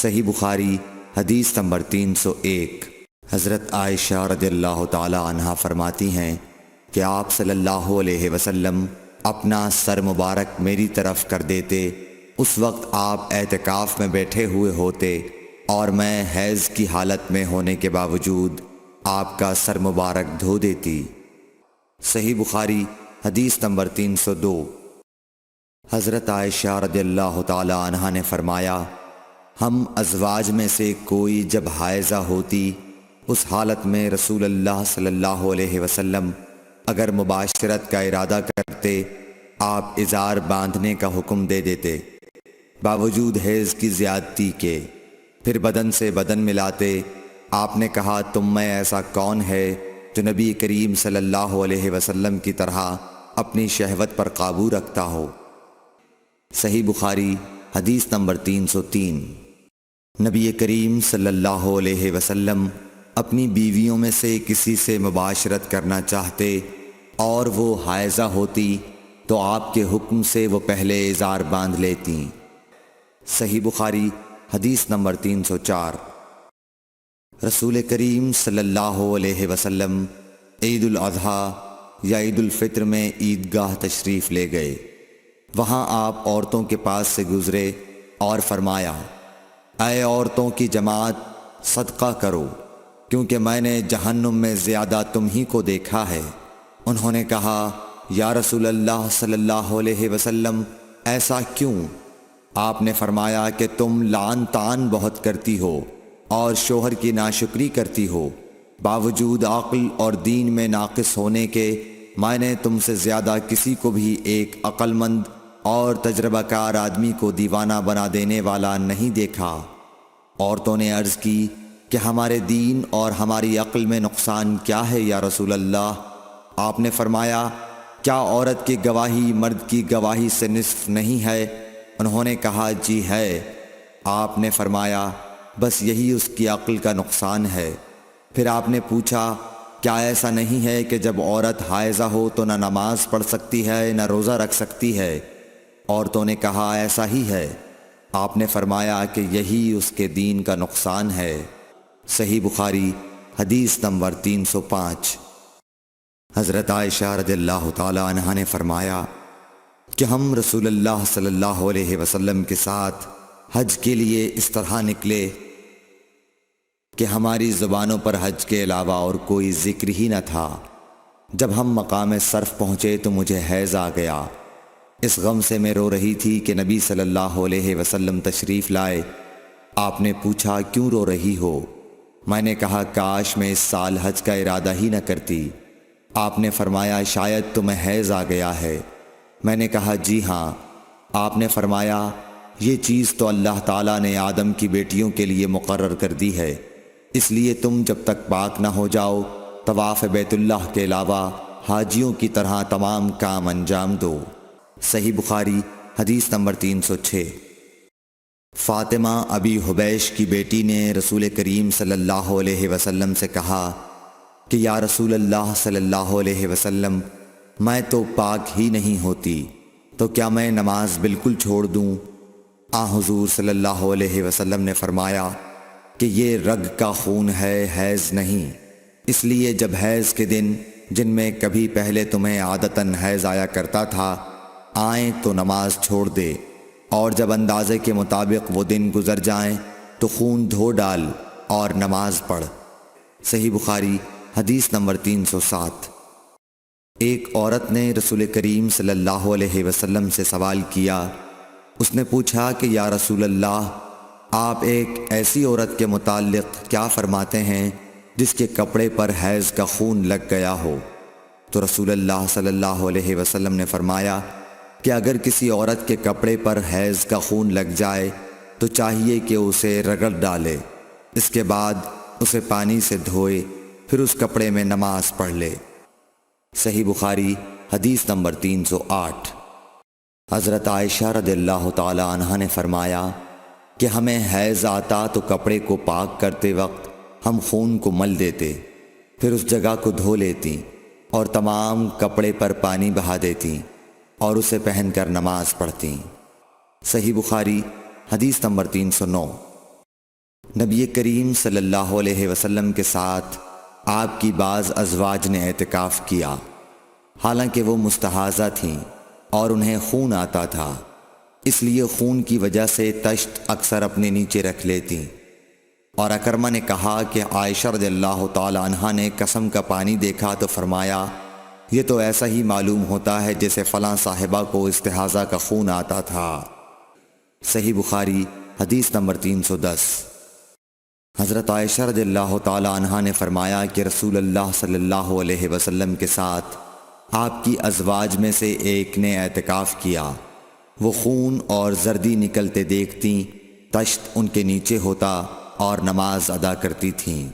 صحیح بخاری حدیث نمبر 301۔ حضرت عائشہ رضی اللہ تعالی عنہا فرماتی ہیں کہ آپ صلی اللہ علیہ وسلم اپنا سر مبارک میری طرف کر دیتے، اس وقت آپ اعتکاف میں بیٹھے ہوئے ہوتے اور میں حیض کی حالت میں ہونے کے باوجود آپ کا سر مبارک دھو دیتی۔ صحیح بخاری حدیث نمبر 302۔ حضرت عائشہ رضی اللہ تعالی عنہا نے فرمایا، ہم ازواج میں سے کوئی جب حائضہ ہوتی اس حالت میں رسول اللہ صلی اللہ علیہ وسلم اگر مباشرت کا ارادہ کرتے آپ ازار باندھنے کا حکم دے دیتے باوجود حیض کی زیادتی کے، پھر بدن سے بدن ملاتے۔ آپ نے کہا، تم میں ایسا کون ہے جو نبی کریم صلی اللہ علیہ وسلم کی طرح اپنی شہوت پر قابو رکھتا ہو؟ صحیح بخاری حدیث نمبر 303۔ نبی کریم صلی اللہ علیہ وسلم اپنی بیویوں میں سے کسی سے مباشرت کرنا چاہتے اور وہ حائضہ ہوتی تو آپ کے حکم سے وہ پہلے ازار باندھ لیتیں۔ صحیح بخاری حدیث نمبر 304۔ رسول کریم صلی اللہ علیہ وسلم عید الاضحیٰ یا عید الفطر میں عیدگاہ تشریف لے گئے۔ وہاں آپ عورتوں کے پاس سے گزرے اور فرمایا، اے عورتوں کی جماعت، صدقہ کرو، کیونکہ میں نے جہنم میں زیادہ تم ہی کو دیکھا ہے۔ انہوں نے کہا، یا رسول اللہ صلی اللہ علیہ وسلم، ایسا کیوں؟ آپ نے فرمایا کہ تم لعن طعن بہت کرتی ہو اور شوہر کی ناشکری کرتی ہو، باوجود عقل اور دین میں ناقص ہونے کے میں نے تم سے زیادہ کسی کو بھی ایک عقل مند اور تجربہ کار آدمی کو دیوانہ بنا دینے والا نہیں دیکھا۔ عورتوں نے عرض کی کہ ہمارے دین اور ہماری عقل میں نقصان کیا ہے یا رسول اللہ؟ آپ نے فرمایا، کیا عورت کی گواہی مرد کی گواہی سے نصف نہیں ہے؟ انہوں نے کہا، جی ہے۔ آپ نے فرمایا، بس یہی اس کی عقل کا نقصان ہے۔ پھر آپ نے پوچھا، کیا ایسا نہیں ہے کہ جب عورت حائضہ ہو تو نہ نماز پڑھ سکتی ہے نہ روزہ رکھ سکتی ہے؟ عورتوں نے کہا، ایسا ہی ہے۔ آپ نے فرمایا کہ یہی اس کے دین کا نقصان ہے۔ صحیح بخاری حدیث نمبر 305۔ حضرت عائشہ رضی اللہ تعالی عنہا نے فرمایا کہ ہم رسول اللہ صلی اللہ علیہ وسلم کے ساتھ حج کے لیے اس طرح نکلے کہ ہماری زبانوں پر حج کے علاوہ اور کوئی ذکر ہی نہ تھا۔ جب ہم مقام صرف پہنچے تو مجھے حیض آ گیا۔ اس غم سے میں رو رہی تھی کہ نبی صلی اللہ علیہ وسلم تشریف لائے۔ آپ نے پوچھا، کیوں رو رہی ہو؟ میں نے کہا، کاش میں اس سال حج کا ارادہ ہی نہ کرتی۔ آپ نے فرمایا، شاید تمہیں حیض آ گیا ہے۔ میں نے کہا، جی ہاں۔ آپ نے فرمایا، یہ چیز تو اللہ تعالیٰ نے آدم کی بیٹیوں کے لیے مقرر کر دی ہے، اس لیے تم جب تک پاک نہ ہو جاؤ طواف بیت اللہ کے علاوہ حاجیوں کی طرح تمام کام انجام دو۔ صحیح بخاری حدیث نمبر 306۔ فاطمہ ابی حبیش کی بیٹی نے رسول کریم صلی اللہ علیہ وسلم سے کہا کہ یا رسول اللہ صلی اللہ علیہ وسلم، میں تو پاک ہی نہیں ہوتی، تو کیا میں نماز بالکل چھوڑ دوں؟ حضور صلی اللہ علیہ وسلم نے فرمایا کہ یہ رگ کا خون ہے، حیض نہیں، اس لیے جب حیض کے دن جن میں کبھی پہلے تمہیں عادتاً حیض آیا کرتا تھا آئیں تو نماز چھوڑ دے، اور جب اندازے کے مطابق وہ دن گزر جائیں تو خون دھو ڈال اور نماز پڑھ۔ صحیح بخاری حدیث نمبر 307۔ ایک عورت نے رسول کریم صلی اللہ علیہ وسلم سے سوال کیا۔ اس نے پوچھا کہ یا رسول اللہ، آپ ایک ایسی عورت کے متعلق کیا فرماتے ہیں جس کے کپڑے پر حیض کا خون لگ گیا ہو؟ تو رسول اللہ صلی اللہ علیہ وسلم نے فرمایا کہ اگر کسی عورت کے کپڑے پر حیض کا خون لگ جائے تو چاہیے کہ اسے رگڑ ڈالے، اس کے بعد اسے پانی سے دھوئے، پھر اس کپڑے میں نماز پڑھ لے۔ صحیح بخاری حدیث نمبر 308۔ حضرت عائشہ رضی اللہ تعالی عنہا نے فرمایا کہ ہمیں حیض آتا تو کپڑے کو پاک کرتے وقت ہم خون کو مل دیتے، پھر اس جگہ کو دھو لیتی اور تمام کپڑے پر پانی بہا دیتی اور اسے پہن کر نماز پڑھتی۔ صحیح بخاری حدیث نمبر 309۔ نبی کریم صلی اللہ علیہ وسلم کے ساتھ آپ کی بعض ازواج نے اعتکاف کیا، حالانکہ وہ مستحاضہ تھیں اور انہیں خون آتا تھا، اس لیے خون کی وجہ سے تشت اکثر اپنے نیچے رکھ لیتیں۔ اور اکرمہ نے کہا کہ عائشہ رضی اللہ تعالی عنہا نے قسم کا پانی دیکھا تو فرمایا یہ تو ایسا ہی معلوم ہوتا ہے جیسے فلاں صاحبہ کو استحاضہ کا خون آتا تھا۔ صحیح بخاری حدیث نمبر 310۔ حضرت عائشہ رضی اللہ تعالی عنہا نے فرمایا کہ رسول اللہ صلی اللہ علیہ وسلم کے ساتھ آپ کی ازواج میں سے ایک نے اعتکاف کیا، وہ خون اور زردی نکلتے دیکھتیں، تشت ان کے نیچے ہوتا اور نماز ادا کرتی تھیں۔